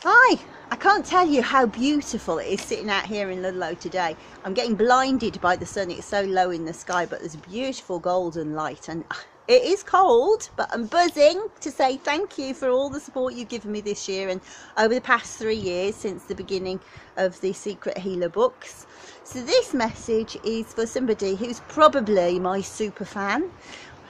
Hi, I can't tell you how beautiful it is sitting out here in Ludlow today. I'm getting blinded by the sun. It's so low in the sky, but there's a beautiful golden light, and it is cold, but I'm buzzing to say thank you for all the support you've given me this year and over the past 3 years since the beginning of the Secret Healer books. So this message is for somebody who's probably my super fan,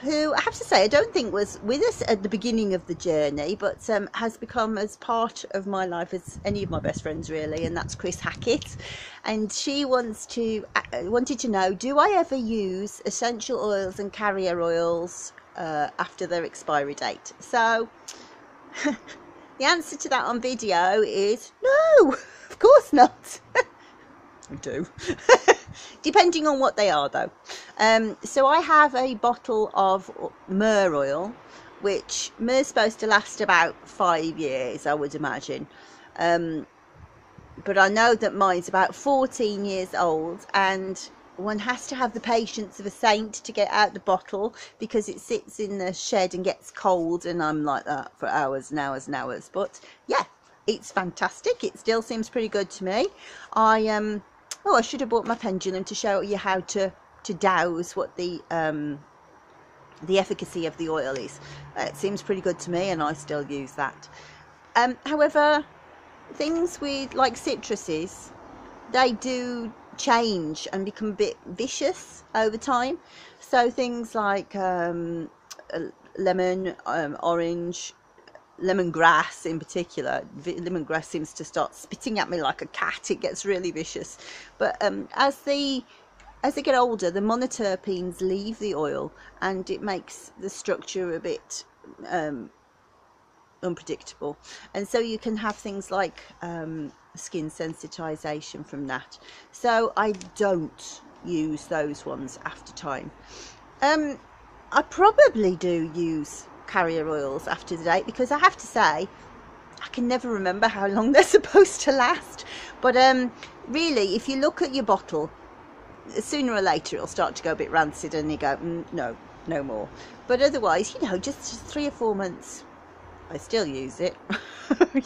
who I have to say I don't think was with us at the beginning of the journey, but has become as part of my life as any of my best friends really, and that's Chris Hackett. And she wanted to know, do I ever use essential oils and carrier oils after their expiry date? So the answer to that on video is no, of course not. I do. Depending on what they are though. So I have a bottle of myrrh oil, which myrrh's supposed to last about 5 years, I would imagine. But I know that mine's about 14 years old, and one has to have the patience of a saint to get out the bottle because it sits in the shed and gets cold, and I'm like that for hours and hours and hours. But yeah, it's fantastic. It still seems pretty good to me. I should have bought my pendulum to show you how to douse what the efficacy of the oil is. It seems pretty good to me, and I still use that. However, things with like citruses, they do change and become a bit vicious over time. So things like lemon, orange, lemongrass in particular. Lemongrass seems to start spitting at me like a cat. It gets really vicious. But as they get older, the monoterpenes leave the oil, and it makes the structure a bit unpredictable, and so you can have things like skin sensitization from that. So I don't use those ones after time. I probably do use carrier oils after the date, because I have to say I can never remember how long they're supposed to last. But really, if you look at your bottle, sooner or later it'll start to go a bit rancid, and you go, no more. But otherwise, you know, just 3 or 4 months, I still use it.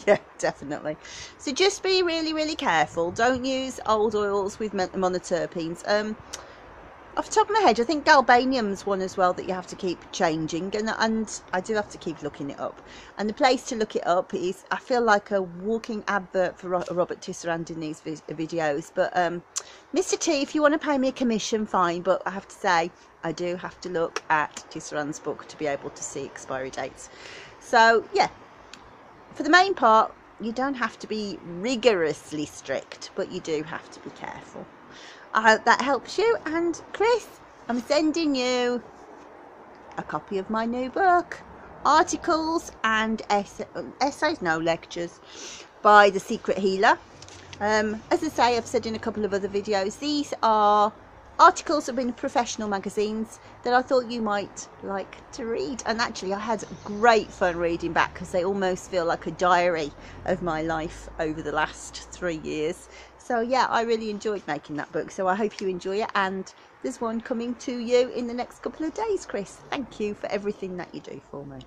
Yeah, definitely. So just be really careful. Don't use old oils with monoterpenes. Off the top of my head, I think galbanium's one as well that you have to keep changing, and I do have to keep looking it up. And the place to look it up is, I feel like a walking advert for Robert Tisserand in these videos. But Mr. T, if you want to pay me a commission, fine. But I have to say, I do have to look at Tisserand's book to be able to see expiry dates. So yeah, for the main part, you don't have to be rigorously strict, but you do have to be careful. I hope that helps you. And Chris, I'm sending you a copy of my new book, Articles and Essays, no lectures, by The Secret Healer. As I say, I've said in a couple of other videos, these are articles that have been in professional magazines that I thought you might like to read. And actually, I had great fun reading back, because they almost feel like a diary of my life over the last 3 years. So yeah, I really enjoyed making that book, so I hope you enjoy it. And there's one coming to you in the next couple of days, Chris. Thank you for everything that you do for me.